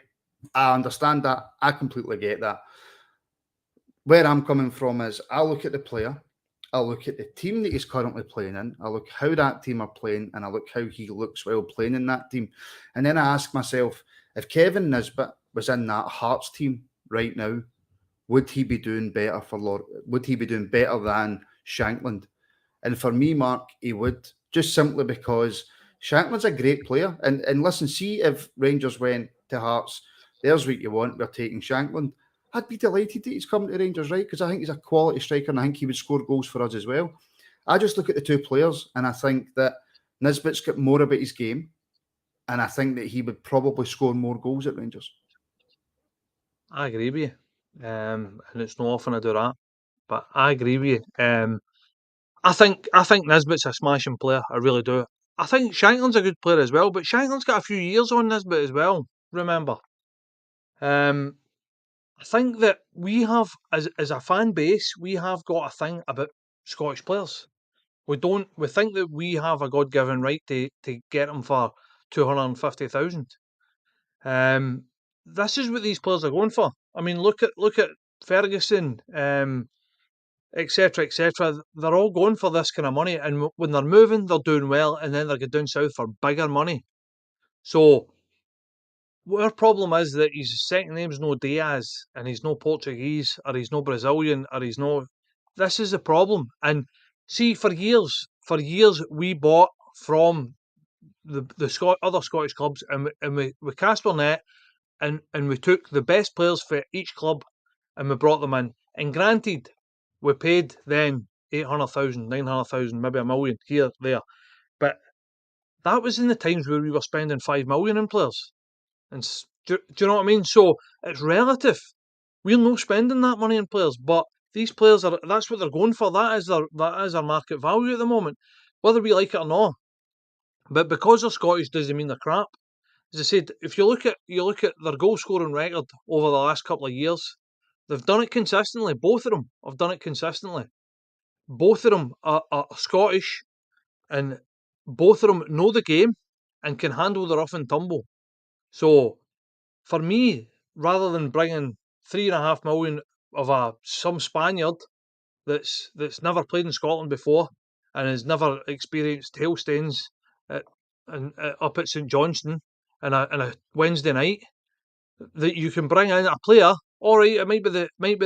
I understand that. I completely get that. Where I'm coming from is I look at the player, I look at the team that he's currently playing in, I look how that team are playing, and I look how he looks while playing in that team. And then I ask myself, if Kevin Nisbet was in that Hearts team right now, would he be doing better would he be doing better than Shankland? And for me, Mark, he would, just simply because Shankland's a great player. And listen, see if Rangers went to Hearts, there's what you want, we're taking Shankland. I'd be delighted that he's coming to Rangers, right? Because I think he's a quality striker and I think he would score goals for us as well. I just look at the two players and I think that Nisbet's got more about his game, and I think that he would probably score more goals at Rangers. I agree with you. And it's not often I do that, but I agree with you. I think Nisbet's a smashing player. I really do. I think Shankland's a good player as well, but Shankland's got a few years on Nisbet as well. Remember, I think that we have, as a fan base, we have got a thing about Scottish players. We think that we have a God-given right to get them for 250,000. This is what these players are going for. I mean, look at Ferguson, etc., etc. They're all going for this kind of money, and when they're moving, they're doing well, and then they get down south for bigger money. So our problem is that his second name's no Diaz, and he's no Portuguese, or he's no Brazilian, or he's no. This is the problem. And see, for years we bought from the other Scottish clubs, and we cast our net, and we took the best players for each club, and we brought them in. And granted, we paid then 800,000, 900,000, maybe $1 million here, there. But that was in the times where we were spending 5 million in players. And do you know what I mean? So it's relative. We're not spending that money in players, but these players that's what they're going for. That is their market value at the moment, whether we like it or not. But because they're Scottish doesn't mean they're crap. As I said, if you look at their goal scoring record over the last couple of years, they've done it consistently. Both of them have done it consistently. Both of them are Scottish, and both of them know the game and can handle the rough and tumble. So, for me, rather than bringing 3.5 million of some Spaniard that's never played in Scotland before and has never experienced hailstones up at St Johnstone on a Wednesday night, that you can bring in a player. All right, it might be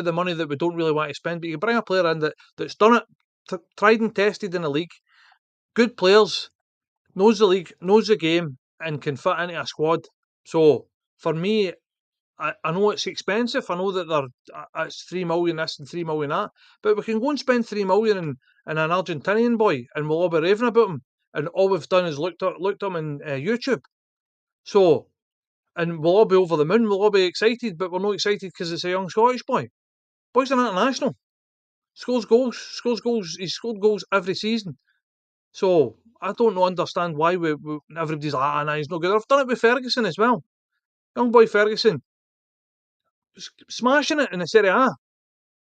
the money that we don't really want to spend, but you can bring a player in that's done it, tried and tested in the league, good players, knows the league, knows the game, and can fit into a squad. So for me, I know it's expensive. I know that it's 3 million this and 3 million that, but we can go and spend 3 million in an Argentinian boy, and we'll all be raving about him. And all we've done is looked at him on YouTube. So, and we'll all be over the moon. We'll all be excited, but we're not excited because it's a young Scottish boy. Boy's an international. Scores goals. He's scored goals every season. So I don't understand why everybody's like, nah, he's no good. I've done it with Ferguson as well. Young boy Ferguson, smashing it in the Serie A,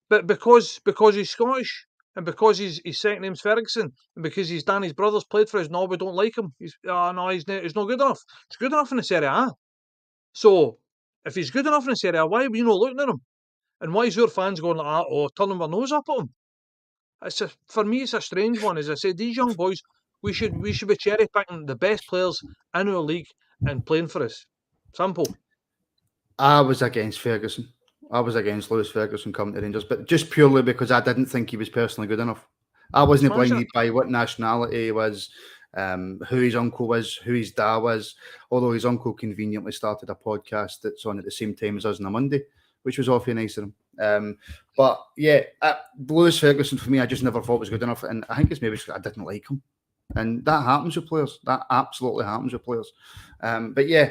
but because he's Scottish and because his second name's Ferguson and because his Danny's brothers played for us, no, we don't like him. He's not good enough. He's good enough in the Serie A. So if he's good enough in the Serie A, why are we not looking at him? And why is your fans going like that? Oh, turning their nose up at him? For me, it's a strange one. As I said, these young boys, we should be cherry picking the best players in our league and playing for us. Simple. I was against Ferguson. I was against Lewis Ferguson coming to Rangers, but just purely because I didn't think he was personally good enough. I wasn't blinded by what nationality he was. who his uncle is, who his dad was, although his uncle conveniently started a podcast that's on at the same time as us on a Monday, which was awfully nice of him. But yeah, Lewis Ferguson for me, I just never thought was good enough, and I think it's maybe because I didn't like him. And that happens with players. That absolutely happens with players. But yeah,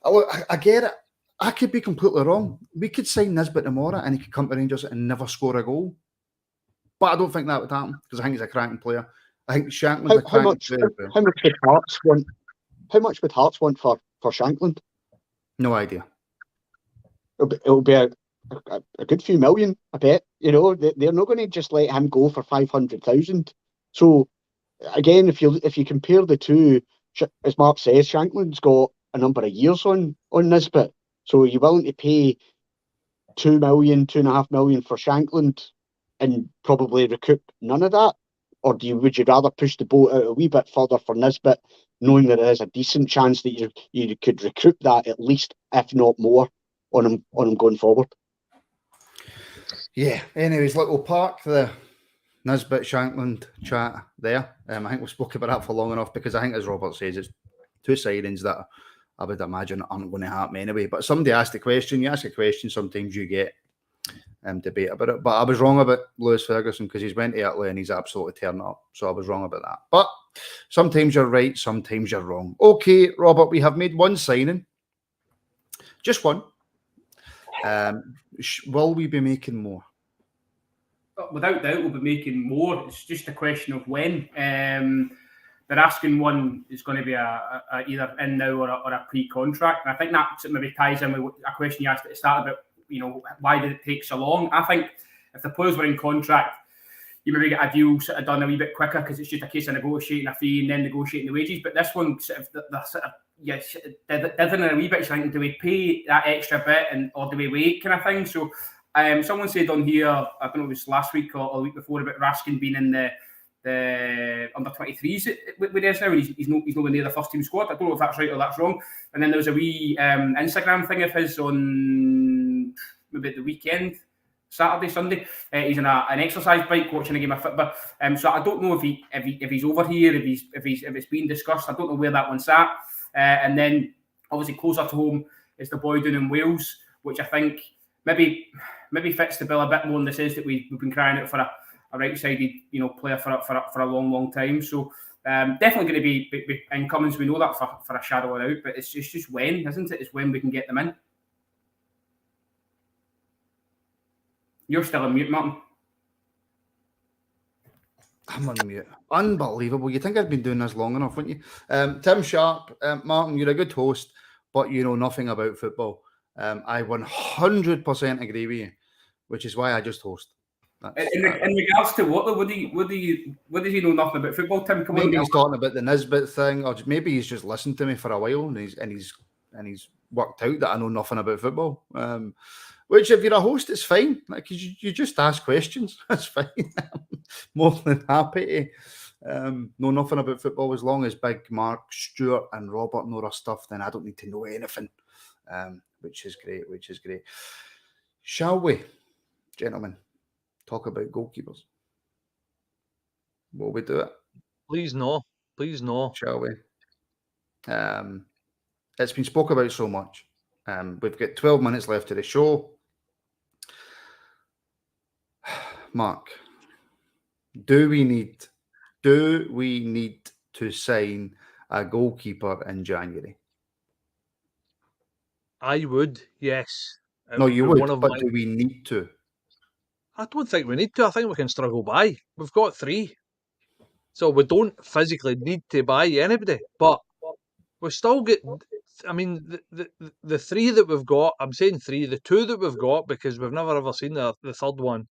I get it. I could be completely wrong. We could sign Nisbet tomorrow and he could come to Rangers and never score a goal. But I don't think that would happen because I think he's a cracking player. I think Shankland's a cracking player. How much would Hearts want? How much would Hearts want for Shankland? No idea. It'll be a good few million, I bet. You know, they're not going to just let him go for 500,000. So again, if you compare the two, as Mark says, Shankland's got a number of years on Nisbet. So are you willing to pay 2 million, 2.5 million for Shankland and probably recoup none of that? Or would you rather push the boat out a wee bit further for Nisbet, knowing that there is a decent chance that you could recoup that at least, if not more, on him going forward? Yeah. Anyways, look, we'll park the Nisbet Shankland chat there. I think we've spoken about that for long enough because I think, as Robert says, it's two signings that I would imagine aren't going to happen anyway. But somebody asked a question. You ask a question, sometimes you get debate about it. But I was wrong about Lewis Ferguson because he's went to Italy and he's absolutely turned up. So I was wrong about that. But sometimes you're right, sometimes you're wrong. Okay, Robert, we have made one signing. Just one. Will we be making more? Without doubt, we'll be making more. It's just a question of when. They're asking one is going to be a either in now or a pre-contract. And I think that maybe ties in with a question you asked at the start about, you know, why did it take so long? I think if the players were in contract, you maybe get a deal sort of done a wee bit quicker because it's just a case of negotiating a fee and then negotiating the wages. But this one sort of dithering a wee bit. So I think, do we pay that extra bit or do we wait, kind of thing? So someone said on here, I don't know if it was last week or the week before, about Raskin being in the under 23s with us now, and he's nowhere near the first team squad. I don't know if that's right or that's wrong. And then there was a wee Instagram thing of his on maybe the weekend, Saturday, Sunday. He's in an exercise bike watching a game of football. So I don't know if he's over here, if it's being discussed. I don't know where that one's at. And then obviously closer to home is the boy down in Wales, which I think maybe fits the bill a bit more in the sense that we've been crying out for a right-sided, you know, player for a long time. So definitely going to be incomings. We know that for a shadow out, but it's just when, isn't it? It's when we can get them in. You're still on mute, Martin. I'm on mute. Unbelievable. You think I'd been doing this long enough, wouldn't you? Tim Sharp, Martin, you're a good host, but you know nothing about football. I 100% agree with you, which is why I just host. In regards to what does he know nothing about football, Tim? Maybe he's talking about the Nisbet thing, or maybe he's just listened to me for a while and he's worked out that I know nothing about football. Which, if you're a host, it's fine. Like you just ask questions. That's fine. More than happy to know nothing about football. As long as Big Mark, Stuart, and Robert know their stuff, then I don't need to know anything. Which is great. Shall we, gentlemen, talk about goalkeepers? Will we do it? Please no. Shall we? It's been spoke about so much. We've got 12 minutes left of the show. Mark, do we need to sign a goalkeeper in January? I would, yes. No, you would, but do we need to? I don't think we need to. I think we can struggle by. We've got 3. So we don't physically need to buy anybody. But we still get, I mean, the 3 that we've got, I'm saying 3, the 2 that we've got, because we've never ever seen the third one.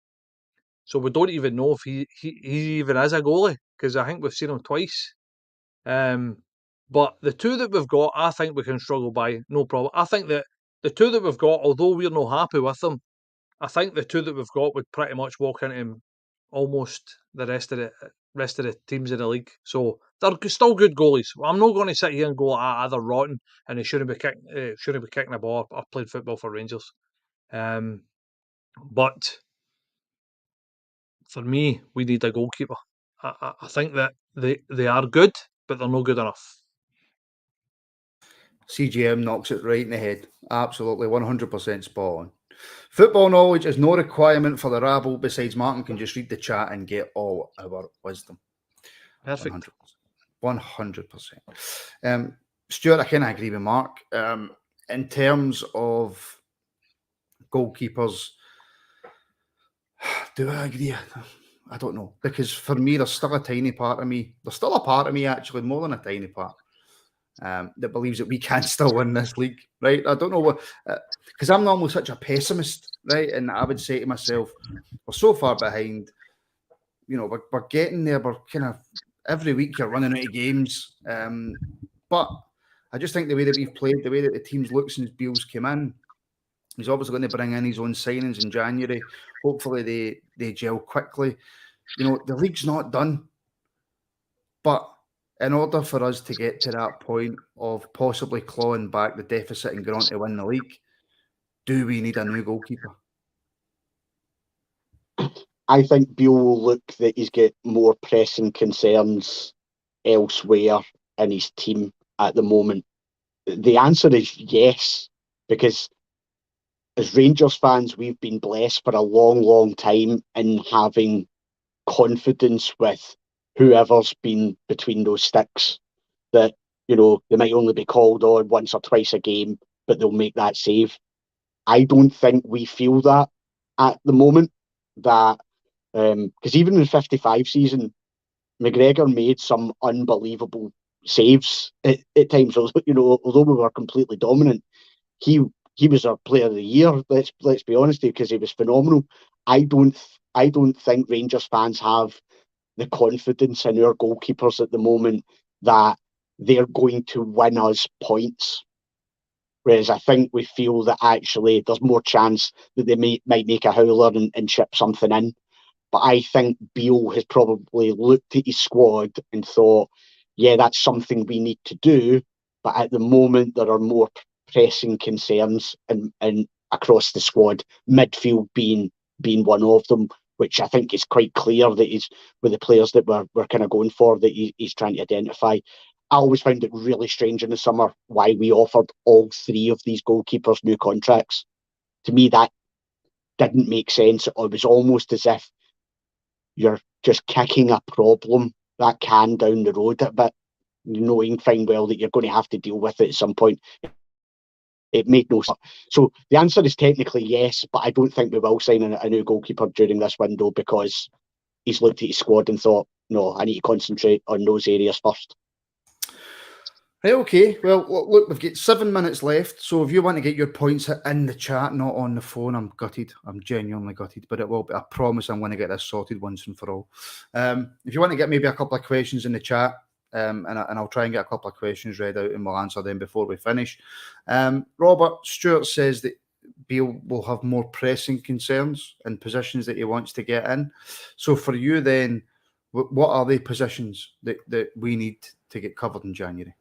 So we don't even know if he even is a goalie, because I think we've seen him twice. But the 2 that we've got, I think we can struggle by, no problem. I think that the 2 that we've got, although we're not happy with them, I think the 2 that we've got would pretty much walk into almost the rest of the teams in the league. So they're still good goalies. I'm not going to sit here and go, they're rotten and they shouldn't be kicking the ball. I've played football for Rangers, but for me, we need a goalkeeper. I think that they are good. but they're no good enough. CGM knocks it right in the head. Absolutely, 100% spot on. Football knowledge is no requirement for the rabble. Besides, Martin can just read the chat and get all our wisdom. Perfect. 100%. Stuart, I kind of agree with Mark. In terms of goalkeepers, do I agree? I don't know. Because for me, there's still a tiny part of me. There's still a part of me, actually, more than a tiny part, that believes that we can still win this league, right? I don't know what, because I'm normally such a pessimist, right? And I would say to myself, we're so far behind. You know, we're getting there. We're kind of every week you're running out of games. But I just think the way that we've played, the way that the team's looked since Beale's came in, he's obviously going to bring in his own signings in January. Hopefully they gel quickly. You know, the league's not done. But in order for us to get to that point of possibly clawing back the deficit and going on to win the league, do we need a new goalkeeper? I think Beale will look that he's got more pressing concerns elsewhere in his team at the moment. The answer is yes, because as Rangers fans, we've been blessed for a long, long time in having confidence with whoever's been between those sticks, that, you know, they might only be called on once or twice a game, but they'll make that save. I don't think we feel that at the moment, that because even in the 55 season, McGregor made some unbelievable saves at times. You know, although we were completely dominant, he was our player of the year. Let's be honest, because he was phenomenal. I don't think Rangers fans have the confidence in our goalkeepers at the moment that they're going to win us points. Whereas I think we feel that actually there's more chance that they might make a howler and chip something in. But I think Beale has probably looked at his squad and thought, yeah, that's something we need to do. But at the moment, there are more pressing concerns and across the squad, midfield being one of them, which I think is quite clear that he's with the players that we're kind of going for, that he's trying to identify. I always found it really strange in the summer why we offered all three of these goalkeepers new contracts. To me, that didn't make sense. It was almost as if you're just kicking a problem, that can, down the road a bit, knowing fine well that you're going to have to deal with it at some point. It made no sense. So the answer is technically yes, but I don't think we will sign a new goalkeeper during this window, because he's looked at his squad and thought, no, I need to concentrate on those areas first. Right, okay. Well, look, we've got 7 minutes left. So if you want to get your points in the chat, not on the phone, I'm gutted. I'm genuinely gutted, but it will be. I promise I'm going to get this sorted once and for all. If you want to get maybe a couple of questions in the chat, and I'll try and get a couple of questions read out and we'll answer them before we finish. Robert Stewart says that Beale will have more pressing concerns in positions that he wants to get in. So for you then, what are the positions that we need to get covered in January?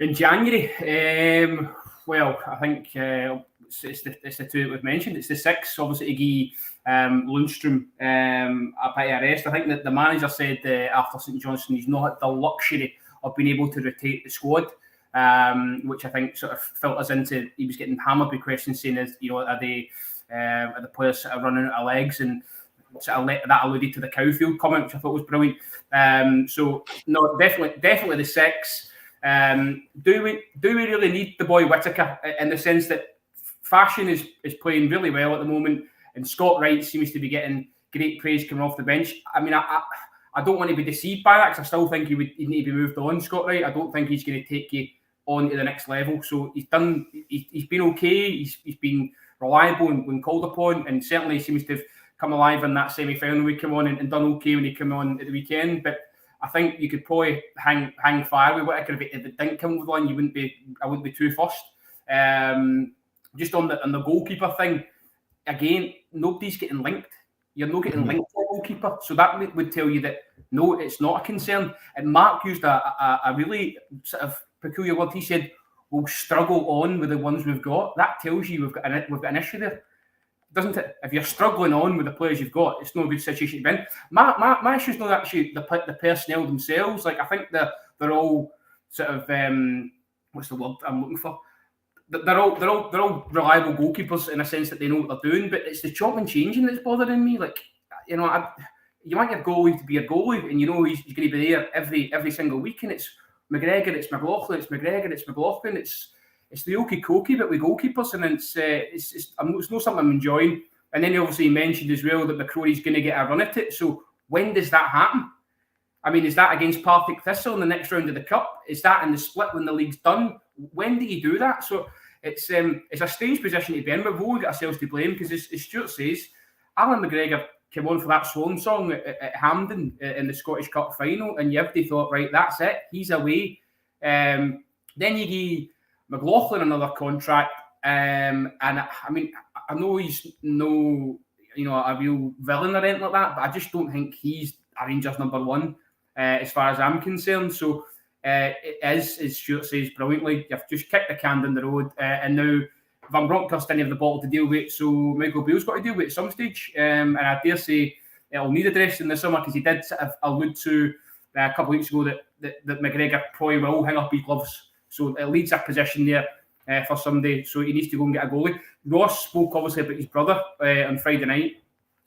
In January, well, I think it's the two that we've mentioned. It's the six, obviously, to give Lundstrom a bit of rest. I think that the manager said after St Johnstone, he's not had the luxury of being able to rotate the squad, which I think sort of filters into, he was getting hammered with questions saying, are the players sort of running out of legs, and sort of that alluded to the Cowfield comment, which I thought was brilliant. So no, definitely the six. Do we really need the boy Whittaker, in the sense that Fashion is playing really well at the moment, and Scott Wright seems to be getting great praise coming off the bench. I mean, I don't want to be deceived by that, because I still think he'd need to be moved on, Scott Wright. I don't think he's going to take you on to the next level. So he's been okay. He's been reliable when called upon, and certainly seems to have come alive in that semi-final we came on, and done okay when he came on at the weekend. But I think you could probably hang fire with Whittaker if it didn't come with one. I wouldn't be too fussed. Just on the goalkeeper thing, again, nobody's getting linked. You're not getting linked to a goalkeeper, so that would tell you that no, it's not a concern. And Mark used a really sort of peculiar word. He said, "We'll struggle on with the ones we've got." That tells you we've got an issue there. doesn't it? If you're struggling on with the players you've got, it's no good situation to be in. My issue is not actually the personnel themselves. Like, I think they're all sort of what's the word I'm looking for? They're all reliable goalkeepers in a sense that they know what they're doing. But it's the chop and changing that's bothering me. Like, you know, you want your goalie to be a goalie, and you know he's going to be there every single week. And it's McGregor, it's McLaughlin, it's McGregor, it's McLaughlin, it's the okie cokey bit with goalkeepers, and it's not something I'm enjoying. And then obviously he mentioned as well that McCrory's going to get a run at it. So when does that happen? I mean, is that against Partick Thistle in the next round of the cup? Is that in the split when the league's done? When do you do that? So it's a strange position to be in, but we've only got ourselves to blame because, as Stuart says, Alan McGregor came on for that swan song at Hampden in the Scottish Cup final, and everybody thought, right, that's it, he's away. Then you give McLaughlin another contract, and I mean, I know he's no, a real villain or anything like that, but I just don't think he's a Rangers number one as far as I'm concerned. So it is, as Stuart says brilliantly, you've just kicked the can down the road, and now Van Bronckhorst didn't have the ball to deal with, so Michael Beale's got to deal with it at some stage. And I dare say it'll need addressing this summer, because he did sort of allude to a couple of weeks ago that McGregor probably will hang up his gloves. So it leaves a position there for somebody, so he needs to go and get a goalie. Ross spoke obviously about his brother on Friday night.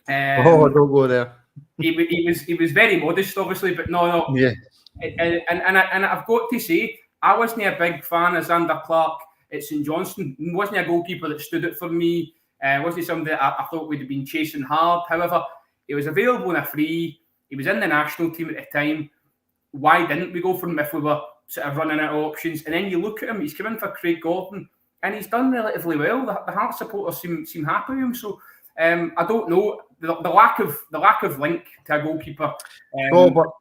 Don't go there. He was very modest, obviously, but no. Yeah. And I've got to say, I wasn't a big fan of Xander Clark at St Johnstone. He wasn't a goalkeeper that stood out for me. Wasn't somebody that I thought would have been chasing hard. However, he was available in a free. He was in the national team at the time. Why didn't we go for him if we were sort of running out of options? And then you look at him, he's come in for Craig Gordon, and he's done relatively well. The Hearts supporters seem happy with him. So I don't know, the lack of link to a goalkeeper.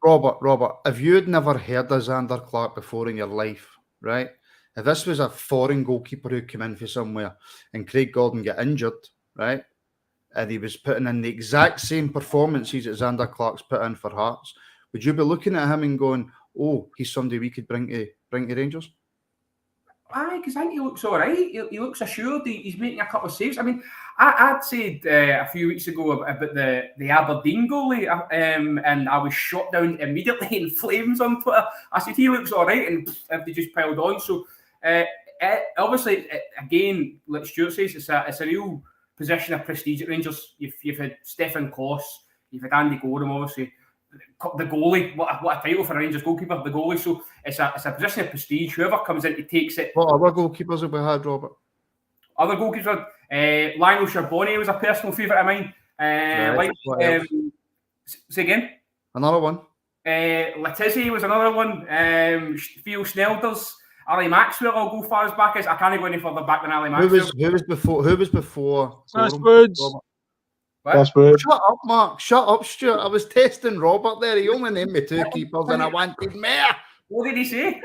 Robert, if you had never heard of Xander Clark before in your life, right? If this was a foreign goalkeeper who came in from somewhere and Craig Gordon got injured, right, and he was putting in the exact same performances that Xander Clark's put in for Hearts, would you be looking at him and going, "Oh, he's somebody we could bring to Rangers"? Aye, because I think he looks all right. He looks assured. He's making a couple of saves. I mean, I'd said a few weeks ago about the Aberdeen goalie, and I was shot down immediately in flames on Twitter. I said he looks all right, and they just piled on. So obviously, again, like Stuart says, it's a real position of prestige at Rangers. You've had Stefan Kloss, you've had Andy Gorham, obviously. The goalie, what a title for a Rangers goalkeeper, the goalie. So it's a position of prestige. Whoever comes in, takes it. What other goalkeepers have we had, Robert? Other goalkeepers, Lionel Charbonnet was a personal favourite of mine. Say again? Another one. Letizia was another one. Theo Snelders, Ali Maxwell. I'll go far as back as I can't go any further back than Ali Maxwell. Who was before? Woods. Westwood. Shut up, Mark. Shut up, Stuart. I was testing Robert there. He only named me two keepers and I wanted more. What did he say?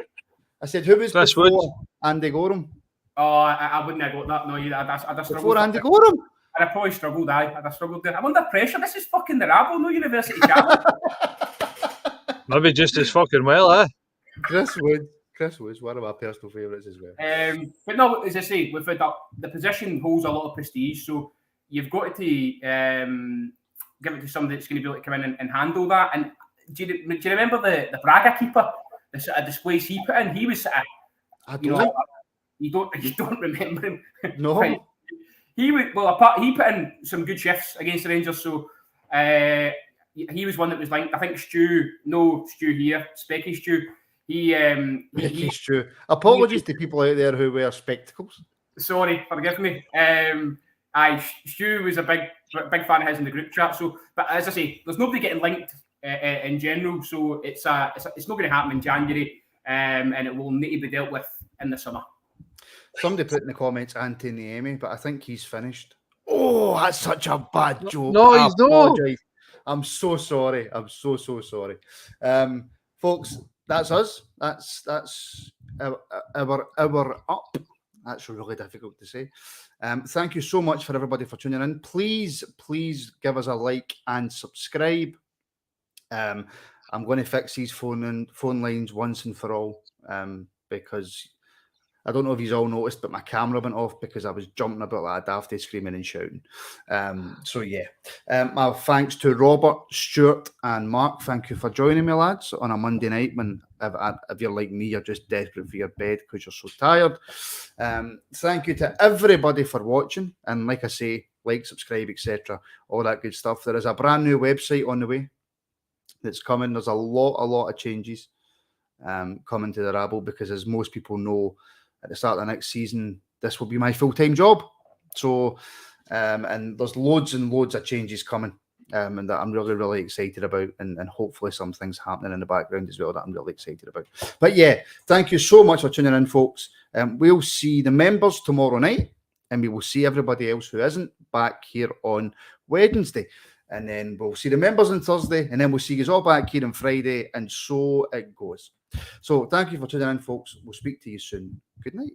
I said, who was before Andy Gorham? Oh, I wouldn't have got that. No, I'd have struggled. Before Andy Gorham? I'd have probably struggled. I'd have struggled there. I'm under pressure. This is fucking the Rabble, no University Challenge. Maybe just as fucking well, eh? Chris Woods, one of my personal favourites as well. But no, as I say, we've had the position holds a lot of prestige, so you've got to give it to somebody that's going to be able to come in and handle that. And do you remember the Braga keeper, the sort of displays he put in? He was sort of, you don't remember him. No. Right. He put in some good shifts against the Rangers, so he was one that was linked. I think Specky Stew. Apologies to people out there who wear spectacles. Sorry, forgive me. Stu was a big fan of his in the group chat. So, but as I say, there's nobody getting linked in general. So it's not going to happen in January, and it will need to be dealt with in the summer. Somebody put in the comments Anthony Niemi, but I think he's finished. Oh, that's such a bad joke. No, he's not. I'm so sorry. I'm so sorry. Folks, that's us. That's our up. That's really difficult to say. Thank you so much for everybody for tuning in. Please give us a like and subscribe. I'm going to fix these phone lines once and for all, because I don't know if you've all noticed, but my camera went off because I was jumping about like a dafty, screaming and shouting. So yeah, my thanks to Robert, Stuart and Mark. Thank you for joining me, lads, on a Monday night when if you're like me, you're just desperate for your bed because you're so tired. Thank you to everybody for watching. And like I say, like, subscribe, etc. All that good stuff. There is a brand new website on the way that's coming. There's a lot of changes coming to the Rabble because, as most people know, at the start of the next season, this will be my full-time job. So, and there's loads and loads of changes coming, and that I'm really excited about, and hopefully some things happening in the background as well that I'm really excited about. But yeah, thank you so much for tuning in, folks. We'll see the members tomorrow night, and we will see everybody else who isn't back here on Wednesday. And then we'll see the members on Thursday, and then we'll see you all back here on Friday, and so it goes. So thank you for tuning in, folks. We'll speak to you soon. Good night.